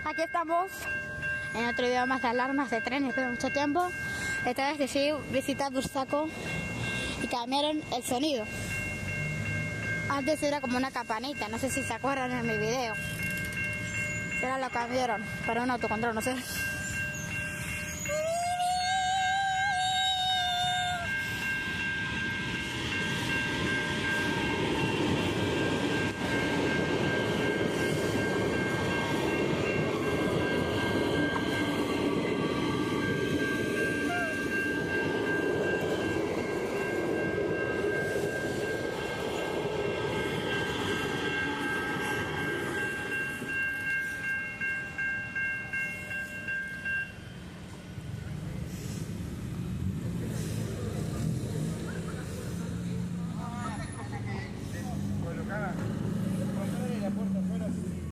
Aquí estamos en otro video más de alarmas de tren después de mucho tiempo. Esta vez decidí visitar Bursaco y cambiaron el sonido. Antes era como una campanita, no sé si se acuerdan en mi video. Ahora lo cambiaron para un autocontrol, no sé.